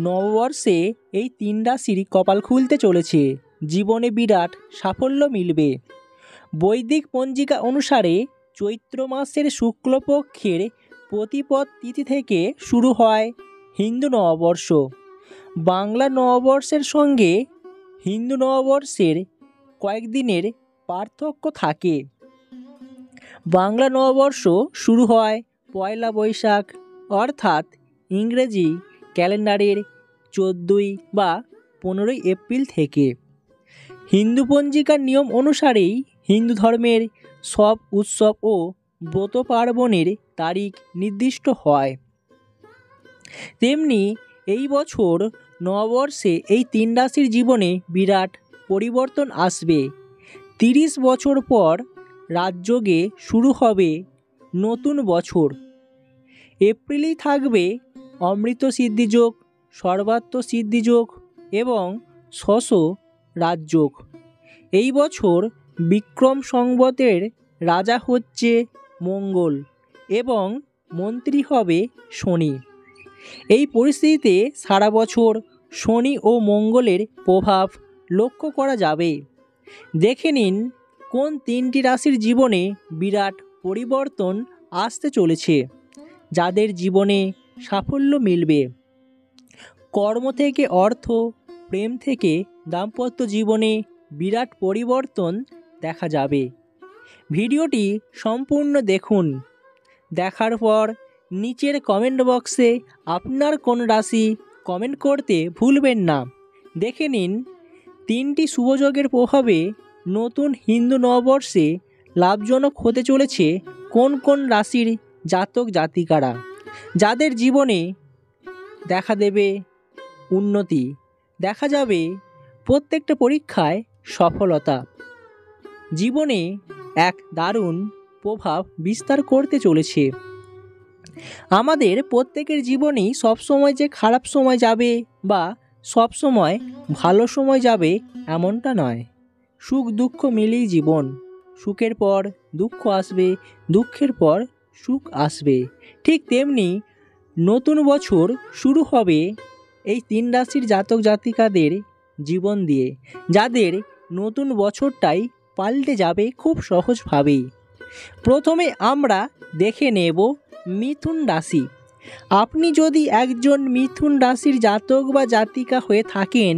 নববর্ষে এই 3 রাশির কপাল খুলতে চলেছে, জীবনে বিরাট সাফল্য মিলবে। বৈদিক পঞ্জিকা অনুসারে চৈত্র মাসের শুক্লপক্ষের প্রতিপদ তিথি থেকে শুরু হয় হিন্দু নববর্ষ। বাংলা নববর্ষের সঙ্গে হিন্দু নববর্ষের কয়েকদিনের পার্থক্য থাকে। বাংলা নববর্ষ শুরু হয় পয়লা বৈশাখ, অর্থাৎ ইংরেজি ক্যালেন্ডারের 14 বা 15 এপ্রিল থেকে। হিন্দু পঞ্জিকার নিয়ম অনুসারেই হিন্দু ধর্মের সব উৎসব ও ব্রত পার্বণের তারিখ নির্দিষ্ট হয়। তেমনি এই বছর নববর্ষে এই 3 রাশির জীবনে বিরাট পরিবর্তন আসবে। 30 বছর পর রাজযোগে শুরু হবে নতুন বছর। এপ্রিলেই থাকবে অমৃত সিদ্ধিযোগ, সর্বাত্ম সিদ্ধিযোগ এবং শশ রাজযোগ। এই বছর বিক্রম সংবতের রাজা হচ্ছে মঙ্গল এবং মন্ত্রী হবে শনি। এই পরিস্থিতিতে সারা বছর শনি ও মঙ্গলের প্রভাব লক্ষ্য করা যাবে। দেখে নিন কোন 3টি রাশির জীবনে বিরাট পরিবর্তন আসতে চলেছে, যাদের জীবনে সাফল্য মিলবে। কর্ম থেকে অর্থ, প্রেম থেকে দাম্পত্য জীবনে বিরাট পরিবর্তন দেখা যাবে। ভিডিওটি সম্পূর্ণ দেখুন। দেখার পর নিচের কমেন্ট বক্সে আপনার কোন রাশি কমেন্ট করতে ভুলবেন না। দেখে নিন 3টি শুভযোগের প্রভাবে নতুন হিন্দু নববর্ষে লাভজনক হতে চলেছে কোন কোন রাশির জাতক জাতিকারা, যাদের জীবনে দেখা দেবে উন্নতি, দেখা যাবে প্রত্যেকটা পরীক্ষায় সফলতা, জীবনে এক দারুণ প্রভাব বিস্তার করতে চলেছে। আমাদের প্রত্যেকের জীবনেই সবসময় যে খারাপ সময় যাবে বা সবসময় ভালো সময় যাবে এমনটা নয়। সুখ দুঃখ মিলেই জীবন। সুখের পর দুঃখ আসবে, দুঃখের পর সুখ আসবে। ঠিক তেমনি নতুন বছর শুরু হবে এই 3 রাশির জাতক জাতিকাদের জীবন দিয়ে, যাদের নতুন বছরটাই পাল্টে যাবে খুব সহজভাবেই। প্রথমে আমরা দেখে নেব মিথুন রাশি। আপনি যদি একজন মিথুন রাশির জাতক বা জাতিকা হয়ে থাকেন,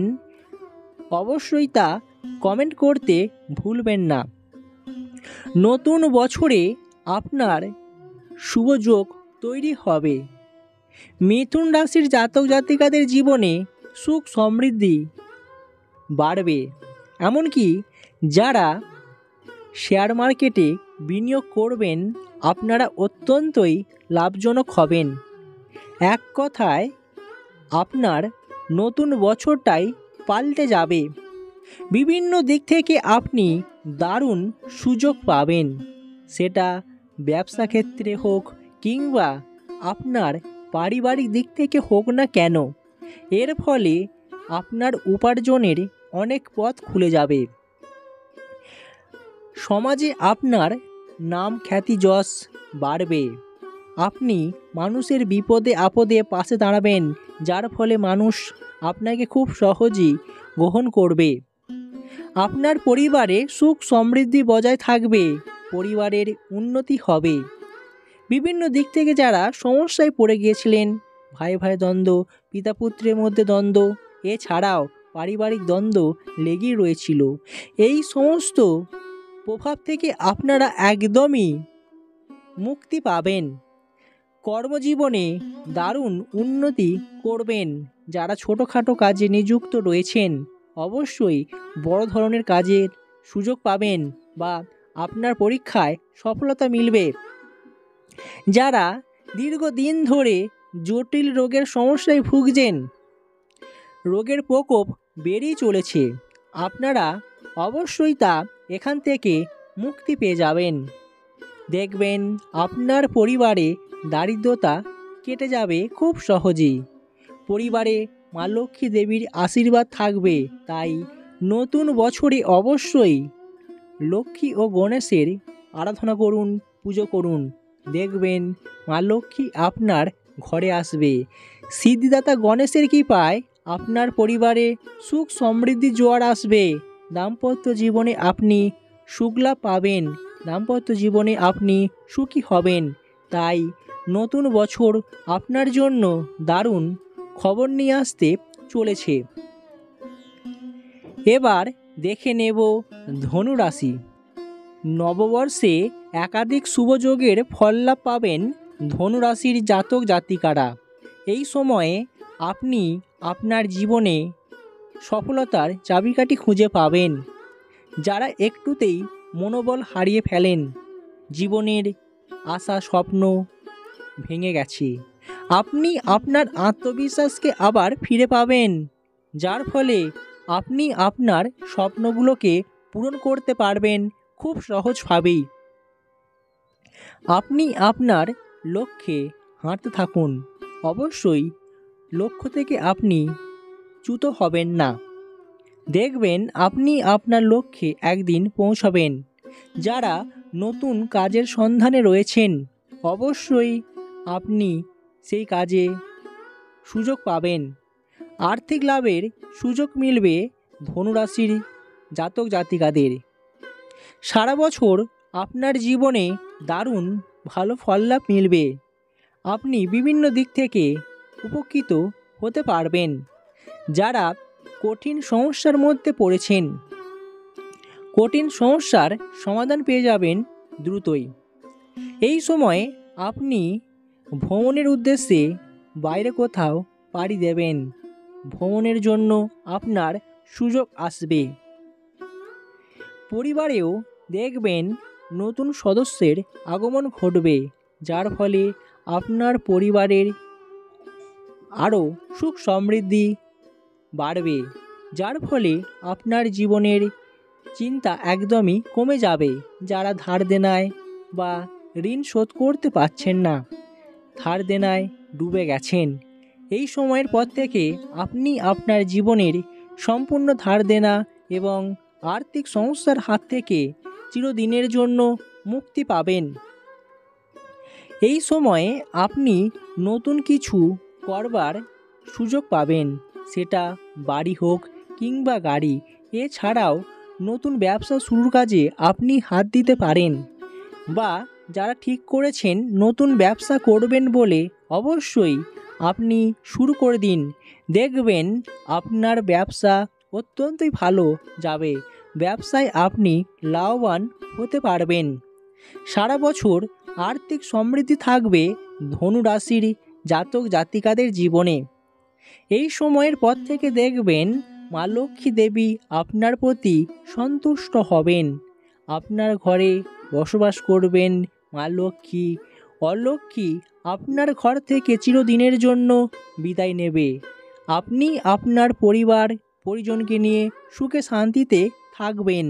অবশ্যই তা কমেন্ট করতে ভুলবেন না। নতুন বছরে আপনার শুভযোগ তৈরি হবে। মিথুন রাশির জাতক জাতিকাদের জীবনে সুখ সমৃদ্ধি বাড়বে। এমনকি যারা শেয়ার মার্কেটে বিনিয়োগ করবেন, আপনারা অত্যন্তই লাভজনক হবেন। এক কথায় আপনার নতুন বছরটাই পাল্টে যাবে। বিভিন্ন দিক থেকে আপনি দারুণ সুযোগ পাবেন, সেটা ব্যবসা ক্ষেত্রে হোক কিংবা আপনার পারিবারিক দিক থেকে হোক না কেন। এর ফলে আপনার উপার্জনের অনেক পথ খুলে যাবে। সমাজে আপনার নাম খ্যাতি যশ বাড়বে। আপনি মানুষের বিপদে আপদে পাশে দাঁড়াবেন, যার ফলে মানুষ আপনাকে খুব সহজেই গ্রহণ করবে। আপনার পরিবারে সুখ সমৃদ্ধি বজায় থাকবে, পরিবারের উন্নতি হবে। বিভিন্ন দিক থেকে যারা সমস্যায় পড়ে গিয়েছিলেন, ভাই ভাই দ্বন্দ্ব, পিতা পুত্রের মধ্যে দ্বন্দ্ব, এছাড়াও পারিবারিক দ্বন্দ্ব লেগেই রয়েছিল, এই সমস্ত প্রভাব থেকে আপনারা একদমই মুক্তি পাবেন। কর্মজীবনে দারুণ উন্নতি করবেন। যারা ছোটোখাটো কাজে নিযুক্ত রয়েছেন, অবশ্যই বড় ধরনের কাজের সুযোগ পাবেন বা আপনার পরীক্ষায় সফলতা মিলবে। যারা দীর্ঘদিন ধরে জটিল রোগের সমস্যায় ভুগছেন, রোগের প্রকোপ বেড়েই চলেছে, আপনারা অবশ্যই তা এখান থেকে মুক্তি পেয়ে যাবেন। দেখবেন আপনার পরিবারে দারিদ্রতা কেটে যাবে খুব সহজেই। পরিবারে মা লক্ষ্মী দেবীর আশীর্বাদ থাকবে। তাই নতুন বছরে অবশ্যই লক্ষ্মী ও গণেশের আরাধনা করুন, পুজো করুন। দেখবেন মা লক্ষ্মী আপনার ঘরে আসবে। সিদ্ধিদাতা গণেশের কৃপায় আপনার পরিবারে সুখ সমৃদ্ধি জোয়ার আসবে। দাম্পত্য জীবনে আপনি সুখলাভ পাবেন। দাম্পত্য জীবনে আপনি সুখী হবেন। তাই নতুন বছর আপনার জন্য দারুণ খবর নিয়ে আসতে চলেছে। এবার দেখে নেব ধনু রাশি। নববর্ষে একাধিক শুভযোগের ফললাভ পাবেন ধনু রাশির জাতক জাতিকারা। এই সময়ে আপনি আপনার জীবনে সফলতার চাবিকাঠি খুঁজে পাবেন। যারা একটুতেই মনোবল হারিয়ে ফেলেন, জীবনের আশা স্বপ্ন ভেঙে গেছে, আপনি আপনার আত্মবিশ্বাসকে আবার ফিরে পাবেন, যার ফলে আপনি আপনার স্বপ্নগুলোকে পূরণ করতে পারবেন খুব সহজভাবেই। আপনি আপনার লক্ষ্যে হাঁটতে থাকুন। অবশ্যই লক্ষ্য থেকে আপনি চ্যুত হবেন না। দেখবেন আপনি আপনার লক্ষ্যে একদিন পৌঁছাবেন। যারা নতুন কাজের সন্ধানে রয়েছেন, অবশ্যই আপনি সেই কাজে সুযোগ পাবেন। আর্থিক লাভের সুযোগ মিলবে ধনুরাশির জাতক জাতিকাদের। সারা বছর আপনার জীবনে দারুণ ভালো ফললাভ মিলবে। আপনি বিভিন্ন দিক থেকে উপকৃত হতে পারবেন। যারা কঠিন সমস্যার মধ্যে পড়েছেন, কঠিন সমস্যার সমাধান পেয়ে যাবেন দ্রুতই। এই সময়ে আপনি ভ্রমণের উদ্দেশ্যে বাইরে কোথাও পাড়ি দেবেন। ভ্রমণের জন্য আপনার সুযোগ আসবে। পরিবারেও দেখবেন নতুন সদস্যের আগমন ঘটবে, যার ফলে আপনার পরিবারের আরও সুখ সমৃদ্ধি বাড়বে, যার ফলে আপনার জীবনের চিন্তা একদমই কমে যাবে। যারা ধার দেনায় বা ঋণ শোধ করতে পারছেন না, ধার দেনায় ডুবে গেছেন, এই সময়ের পর থেকে আপনি আপনার জীবনের সম্পূর্ণ ধার দেনা এবং আর্থিক সমস্যার হাত থেকে চিরদিনের জন্য মুক্তি পাবেন। এই সময়ে আপনি নতুন কিছু করবার সুযোগ পাবেন, সেটা বাড়ি হোক কিংবা গাড়ি। এছাড়াও নতুন ব্যবসা শুরুর কাজে আপনি হাত দিতে পারেন, বা যারা ঠিক করেছেন নতুন ব্যবসা করবেন বলে, অবশ্যই আপনি শুরু করে দিন। দেখবেন আপনার ব্যবসা অত্যন্তই ভালো যাবে। ব্যবসায় আপনি লাভবান হতে পারবেন। সারা বছর আর্থিক সমৃদ্ধি থাকবে ধনু রাশির জাতক জাতিকাদের জীবনে। এই সময়ের পর থেকে দেখবেন মা লক্ষ্মী দেবী আপনার প্রতি সন্তুষ্ট হবেন। আপনার ঘরে বসবাস করবেন মা লক্ষ্মী। অলক্ষ্মী আপনার ঘর থেকে চিরদিনের জন্য বিদায় নেবে। আপনি আপনার পরিবার পরিজনকে নিয়ে সুখে শান্তিতে থাকবেন।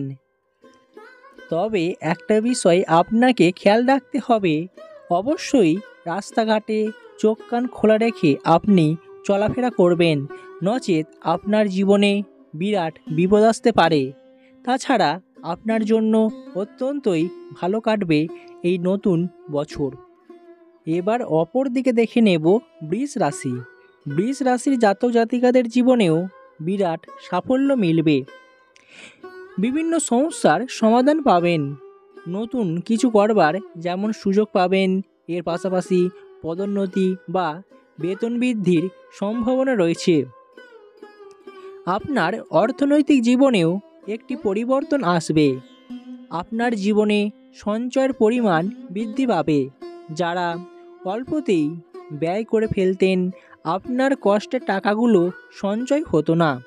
তবে একটা বিষয় আপনাকে খেয়াল রাখতে হবে, অবশ্যই রাস্তাঘাটে চোখ কান খোলা রেখে আপনি চলাফেরা করবেন, নচেত আপনার জীবনে বিরাট বিপদ আসতে পারে। তাছাড়া আপনার জন্য অত্যন্তই ভালো কাটবে এই নতুন বছর। এবার অপর দিকে দেখে নেব বৃষ রাশি। বৃষ রাশির জাতক জাতিকাদের জীবনেও বিরাট সাফল্য মিলবে। বিভিন্ন সমস্যার সমাধান পাবেন। নতুন কিছু করবার যেমন সুযোগ পাবেন, এর পাশাপাশি পদোন্নতি বা বেতন বৃদ্ধির সম্ভাবনা রয়েছে। আপনার অর্থনৈতিক জীবনেও একটি পরিবর্তন আসবে। আপনার জীবনে সঞ্চয়ের পরিমাণ বৃদ্ধি পাবে। যারা অল্পতেই ব্যয় করে ফেলতেন, আপনার কষ্টের টাকাগুলো সঞ্চয় হতো না।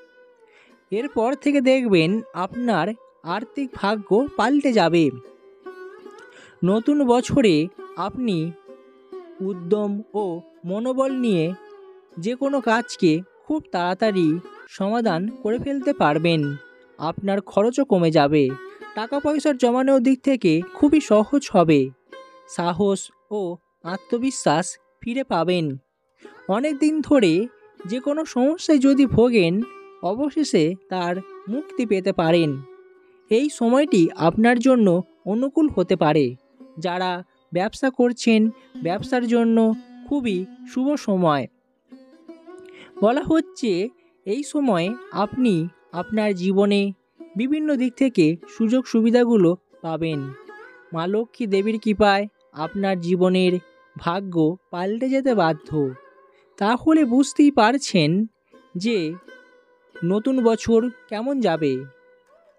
এরপর থেকে দেখবেন আপনার আর্থিক ভাগ্য পাল্টে যাবে। নতুন বছরে আপনি উদ্যম ও মনোবল নিয়ে যে কোনো কাজকে খুব তাড়াতাড়ি সমাধান করে ফেলতে পারবেন। আপনার খরচও কমে যাবে। টাকা পয়সার জমানোর দিক থেকে খুবই সহজ হবে। সাহস ও আত্মবিশ্বাস ফিরে পাবেন। অনেক দিন ধরে যে কোনো সমস্যায় যদি ভোগেন, অবশেষে তার মুক্তি পেতে পারেন। এই সময়টি আপনার জন্য অনুকূল হতে পারে। যারা ব্যবসা করছেন, ব্যবসার জন্য খুবই শুভ সময়। বলা হচ্ছে এই সময় আপনি আপনার জীবনে বিভিন্ন দিক থেকে সুযোগ সুবিধাগুলো পাবেন। মা লক্ষ্মী দেবীর কৃপায় আপনার জীবনের ভাগ্য পাল্টে যেতে বাধ্য। তাহলে বুঝতেই পারছেন যে নতুন বছর কেমন যাবে।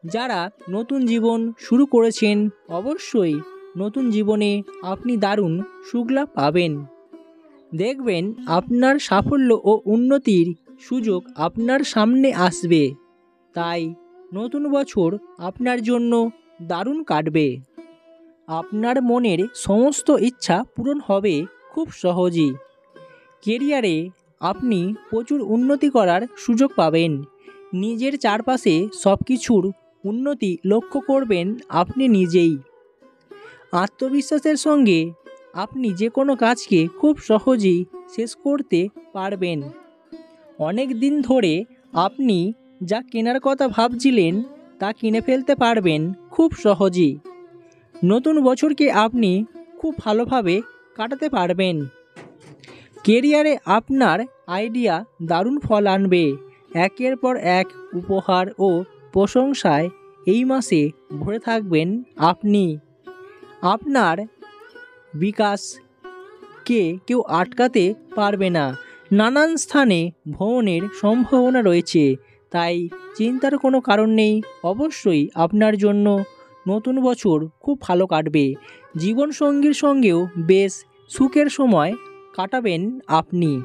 যারা নতুন জীবন শুরু করেছেন অবশ্যই নতুন জীবনে আপনি দারুণ সুখলাভ পাবেন। দেখবেন আপনার সাফল্য ও উন্নতির সুযোগ আপনার সামনে আসবে। তাই নতুন বছর আপনার জন্য দারুণ কাটবে। আপনার মনের সমস্ত ইচ্ছা পূরণ হবে খুব সহজেই। কেরিয়ারে আপনি প্রচুর উন্নতি করার সুযোগ পাবেন। নিজের চারপাশে সব কিছুর উন্নতি লক্ষ্য করবেন আপনি নিজেই। আত্মবিশ্বাসের সঙ্গে আপনি যে কোনো কাজকে খুব সহজেই শেষ করতে পারবেন। অনেক দিন ধরে আপনি যা কেনার কথা ভাবছিলেন তা কিনে ফেলতে পারবেন খুব সহজেই। নতুন বছরকে আপনি খুব ভালোভাবে কাটাতে পারবেন। কেরিয়ারে আপনার আইডিয়া দারুণ ফল আনবে। একের পর এক উপহার ও প্রশংসায় এই মাসে ভরে থাকবেন আপনি। আপনার বিকাশকে কেউ আটকাতে পারবে না। নানান স্থানে ভ্রমণের সম্ভাবনা রয়েছে, তাই চিন্তার কোনো কারণ নেই। অবশ্যই আপনার জন্য নতুন বছর খুব ভালো কাটবে। জীবনসঙ্গীর সঙ্গেও বেশ সুখের সময় কাটাবেন আপনি।